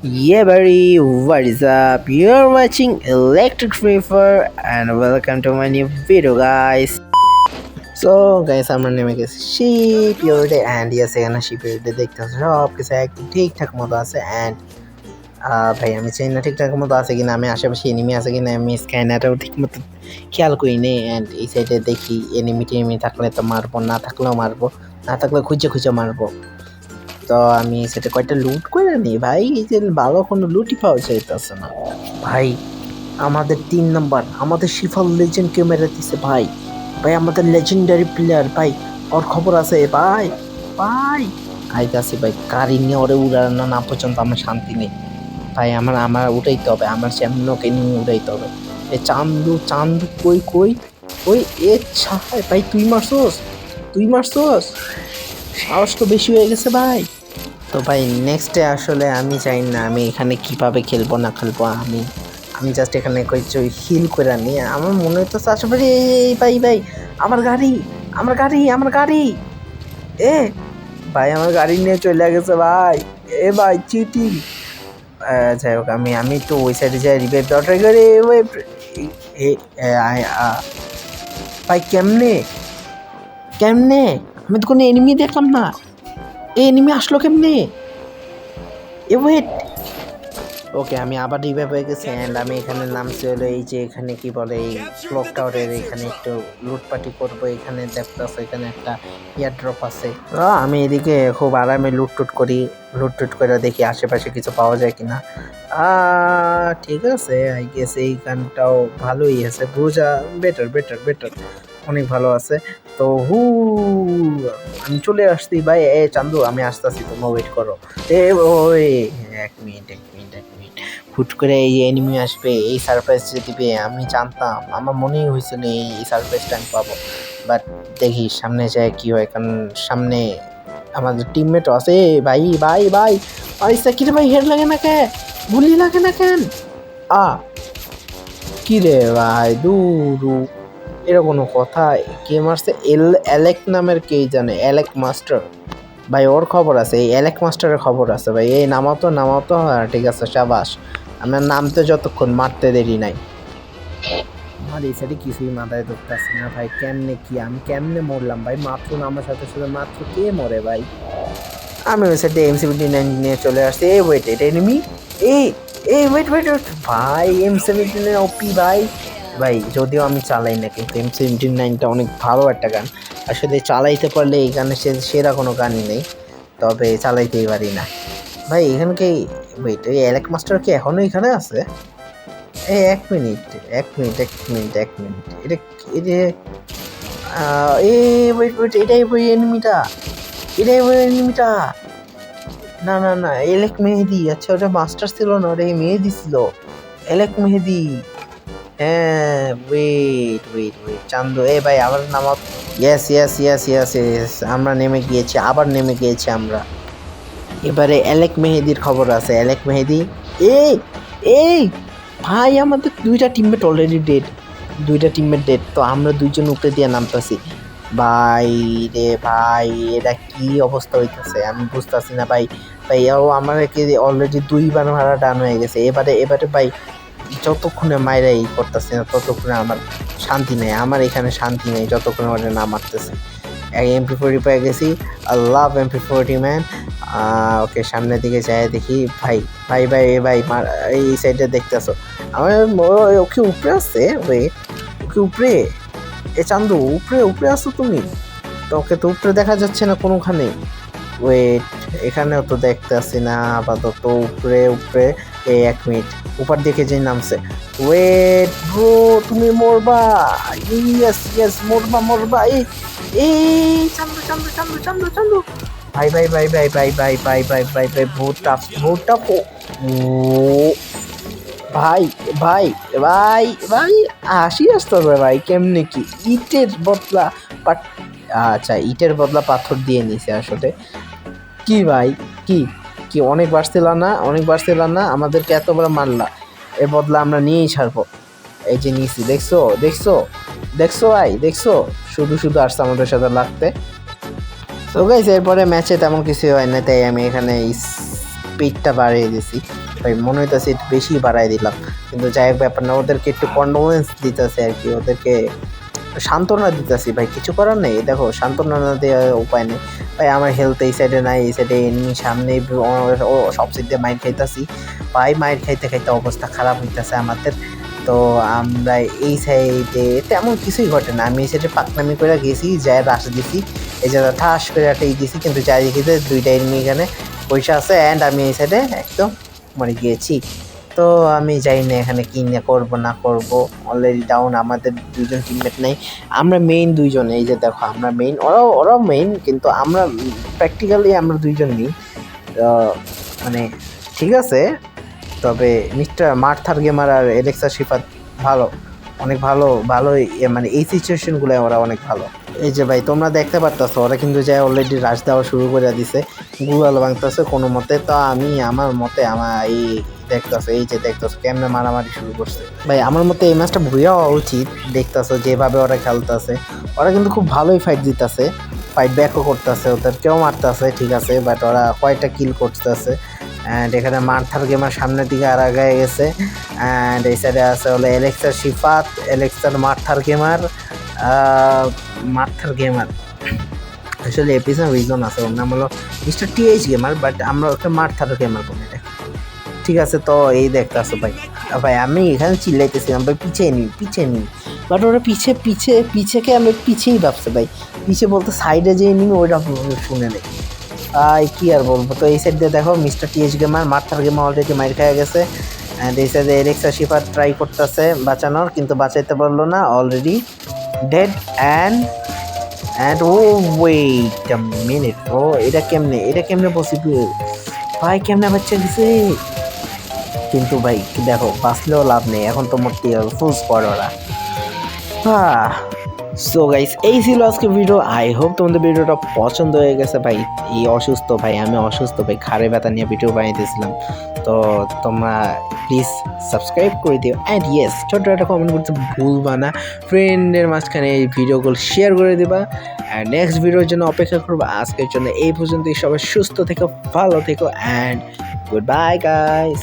Yeah, buddy, what is up? You're watching Electric Reaper and welcome to my new video, guys. So, guys, আমার নেমে গেছে sheep ইউরিডে and yes এখানে sheep ইউরিডে দেখতেছে সব কিছু একদম ঠিকঠাক মতো আছে অ্যান্ড ভাই আমি চাই না ঠিকঠাক মতো আছে কিনা আমি আশেপাশে এনিমি আছে কিনা আমি স্ক্যানারটাও ঠিক মতো খেয়াল করি নি অ্যান্ড এই সাইডে দেখি এনিমি টেনিমি থাকলে তো মারবো না থাকলেও মারবো না থাকলে খুঁজে খুঁজে মারবো তো আমি সেটা কয়টা লুট করে নিই ভাই এই যে ভালো কোনো লুটই পাওয়া যাইতেছে না ভাই আমাদের 3 নম্বর আমাদের শিফল লেজেন্ড কে মেরে দিছে ভাই ভাই আমাদের লেজেন্ডারি প্লেয়ার ভাই ওর খবর আছে ভাই ভাই আইতাছি ভাই গাড়ি নিয়ে ওরে উড়ানো না পর্যন্ত আমার শান্তি নেই ভাই আমার আমার উঠাইতে হবে আমার চ্যাম্পিয়নকে নিয়ে উঠাইতে হবে এ চান্দু চান্দু কই কই ওই এ ছাই ভাই তুই মারছোস সাহস তো বেশি হয়ে গেছে ভাই তো ভাই নেক্সটে আসলে আমি চাই না আমি এখানে কিভাবে খেলবো না খেলবো আমি জাস্ট এখানে কইছি হিল করে আনি আমার মনে হইতেছে আশেপাশে এই ভাই আমার গাড়ি এ ভাই আমার গাড়ি নিয়ে চলে গেছে ভাই এ ভাই চিটিং যাই হোক আমি একটু ওই সাইডে যাই রিভাইভ দেওয়া ট্রাই করি ওই ভাই কেমনে কেমনে আমি তো কোনো এনিমি দেখলাম না এই এনিমি আসলো কেমনে এ ওয়েট ওকে আমি আবার রিভাইভ হয়ে গেছি অ্যান্ড আমি এখানে নামছি হলো এই যে এখানে কি বলে এই ক্লক টাওয়ারের এখানে একটু লুটপাটি করবো এখানে দেখতেছে এখানে একটা এয়ার ড্রপ আছে আমি এদিকে খুব আরামে লুটটুট করি লুটটুট করে দেখি আশেপাশে কিছু পাওয়া যায় কিনা ঠিক আছে আই গেস এই গানটাও ভালোই আছে বুঝা বেটার অনেক ভালো আছে তো আমি চলে আসছি ভাই এ চান্দু আমি আসতেছি তোমরা ওয়েট করো এ ওই এক মিনিট হুট করে এই এনিমি আসবে এই সারপ্রাইজ দিবে আমি জানতাম আমার মনেই হয়েছিল এই সারপ্রাইজটা আমি পাবো বাট দেখি সামনে যায় কি হয় কারণ সামনে আমাদের টিমমেটও আছে ভাই আর সাকির ভাই হেড লাগে না কে গুলি লাগে না কেন কি রে ভাই দূরু এরকম কোনো কথা কে মারছে অ্যালেক নামের কে জানে অ্যালেক মাস্টার ভাই ওর খবর আছে এই অ্যালেক মাস্টারের খবর আছে ভাই এই নামাতো হ্যাঁ ঠিক আছে সাবাস আমার নামতে যতক্ষণ মারতে দেরি নাই আমার এই সাইডে কিছুই মাথায় ধরতেছে না ভাই আমি কেমনে মরলাম ভাই মাত্র আমার সাথে মাত্র কে মরে ভাই আমি ওই সাইডে M79 নিয়ে চলে আসছি এই ওয়েট এটা এনিমি এই ওয়েট ভাই M79 ওপি ভাই যদিও আমি চালাই না কিন্তু M79টা অনেক ভালো একটা গান আসলে চালাইতে পারলে এই গানের সেরা কোনো গানই নেই তবে চালাইতেই পারি না ভাই এখানকে ওয়েট এই অ্যালেক মাস্টার কি এখনো এখানে আছে এই এক মিনিট এটা ওয়েট এটাই ওই এনিমিটা না এলেক মেহেদি আচ্ছা ওটা মাস্টার ছিল না ওটা মেহেদি ছিল এলেক মেহেদি হ্যাঁ ওয়েট চান্দু এ ভাই আবার নামা ইয়েস আমরা আবার নেমে গিয়েছি আমরা এবারে অ্যালেক মেহেদির খবর আছে অ্যালেক মেহেদি এই এই ভাই আমাদের দুইটা টিমমেট অলরেডি ডেড তো আমরা দুইজন উপরে দিয়ে নামতেছি ভাই এটা কি অবস্থা হইতেছে আমি বুঝতেছি না ভাই ও আমাকে অলরেডি 2বার মারা ডান হয়ে গেছে এবারে ভাই যতক্ষণে মাইরা করতেছি না ততক্ষণে আমার শান্তি নেই আমার এখানে শান্তি নেই যতক্ষণে ওটা না মারতেছে MP40 পেয়ে গেছি I love MP40 man okay সামনের দিকে যাই দেখি ভাই এই সাইডে দেখতেছো আমার ওকে উপরে আসছে ওকে উপরে এ চান্দু উপরে আসো তুমি তো ওকে তো উপরে দেখা যাচ্ছে না কোনোখানে ওয়েট এখানেও তো দেখতে আসছি না আপাতত উপরে এই 1 মিনিট উপর দিকে যে নামছে ওয়েট ব্রো তুমি মরবা ইয়েস মরবা এই চান্দু ভাই বহুত টাফ ও ভাই হাসি আসতেছে ভাই কেমনে কি ইটের বদলা পাথর দিয়ে নিছে আসলে কি ভাই কি অনেক বাড়ছিল না আমাদেরকে এত বড় মারলা এর বদলা আমরা নিয়েই ছাড়বো এই যে নিয়েছি দেখছো ভাই শুধু আসছে আমাদের সাথে লাগতে তো গাইস এরপরে ম্যাচে তেমন কিছু হয় না তাই আমি এখানে স্পিডটা বাড়িয়ে দিছি ভাই, মনে হইতেছে একটু বেশি বাড়াই দিলাম, কিন্তু যাই হোক ব্যাপার না, ওদেরকে একটু কন্ডোলেন্স দিতেছে আর কি, ওদেরকে সান্ত্বনা দিতেছি ভাই, কিছু করার নেই। দেখো সান্ত্বনা না দেওয়ার উপায় নেই ভাই, আমার হেলথ এই সাইডে নাই, এই সাইডে এনিমি সামনে ও সব সাইড দিয়ে মাইর খাইতেছি ভাই, মাইর খাইতে খাইতে অবস্থা খারাপ হইতেছে আমাদের। তো আমরা এই সাইডে তেমন কিছুই ঘটে না, আমি এই সাইডে পাকনামি করে গেছি, যাই রাশ দিছি, এই জায়গা ঠাস করে একটা দিছি, কিন্তু যাই দেখি যে দুইটা এনিমি এখানে পয়সা আছে, অ্যান্ড আমি এই সাইডে একদম মরে গিয়েছি। তো আমি জানি না এখানে কি না করবো না করবো, অলরেডি ডাউন, আমাদের দুইজন টিমমেট নেই, আমরা মেইন দুইজন, এই যে দেখো আমরা মেইন, ওরাও মেইন, কিন্তু আমরা প্র্যাকটিক্যালি আমরা দুইজন নেই। মানে ঠিক আছে, তবে মিস্টার মার্থার গেমার আর এলেক্সা শিফাত ভালো, অনেক ভালোই, মানে এই সিচুয়েশনগুলো ওরা অনেক ভালো। এই যে ভাই তোমরা দেখতে পারতেছো, ওরা কিন্তু যায় অলরেডি রাশ দেওয়া শুরু করে দিছে, গুগল ভাঙতেছে কোনো মতে। তো আমি আমার মতে এই দেখতেছো, এই যে দেখতেছো কেমনে মারামারি শুরু করছে ভাই, আমার মতে এই ম্যাচটা ভুইয়া হওয়া উচিত। দেখতেছো যেভাবে ওরা খেলতেছে, ওরা কিন্তু খুব ভালোই ফাইট দিতেছে, ফাইট ব্যাকও করতেছে, ওদেরকেও মারতেছে ঠিক আছে, বাট ওরা কয়টা কিল করতেছে। অ্যান্ড এখানে মার্থার গেমার সামনের দিকে আর আগায় গেছে, অ্যান্ড এই সাইডে আছে হলো এলেক্সার শিফাত, এলেক্সার মার্থার গেমার আসলে এপিসোড রিজন আছে, ওর নাম হলো মিস্টার টিএইচ গেমার, বাট আমরা ওকে মার্থার গেমার বলে রাখি, ঠিক আছে। তো এই দেখতেছো ভাই, ভাই আমি এখানে চিল্লাইতেছিলাম ভাই পিছিয়ে নিই, বাট ওরা পিছেকে আমি পিছিয়েই ভাবছে ভাই, পিছিয়ে বলতে সাইডে যে নিই ওইটা শুনে নেই, কি আর বলবো। তো এই সাইড দিয়ে দেখো মিস্টার টিএইচ গেমার, মার্থার গেমার অলরেডি মাইর খেয়ে গেছে, অ্যান্ড এই সাইডে এলেক্সা শিফার ট্রাই করতেছে বাঁচানোর, কিন্তু বাঁচাইতে পারলো না, already dead. And oh wait a minute, এটা কেমনে পসিবল ভাই, কেমনে বাচ্চা গেছে, কিন্তু ভাই দেখো বাঁচলেও লাভ নেই, এখন তো মোট ফুল স্কোয়াড ওরা। সো গাইস এই ছিল আজকে ভিডিও, আই হোপ তোমাদের ভিডিওটা পছন্দ হয়ে গেছে ভাই। আমি অসুস্থ ভাই, ঘাড়ে ব্যথা নিয়ে ভিডিও বানাইতেছিলাম, তো তোমরা প্লিজ সাবস্ক্রাইব করে দিও, অ্যান্ড ইয়েস ছোট্ট একটা কমেন্ট করতে ভুলবা না, ফ্রেন্ডের মাঝখানে এই ভিডিওগুলো শেয়ার করে দেবা, অ্যান্ড নেক্সট ভিডিওর জন্য অপেক্ষা করবো। আজকের জন্য এই পর্যন্তই, সবাই সুস্থ থেকো, ভালো থেকো, অ্যান্ড গুড বাই গাইস।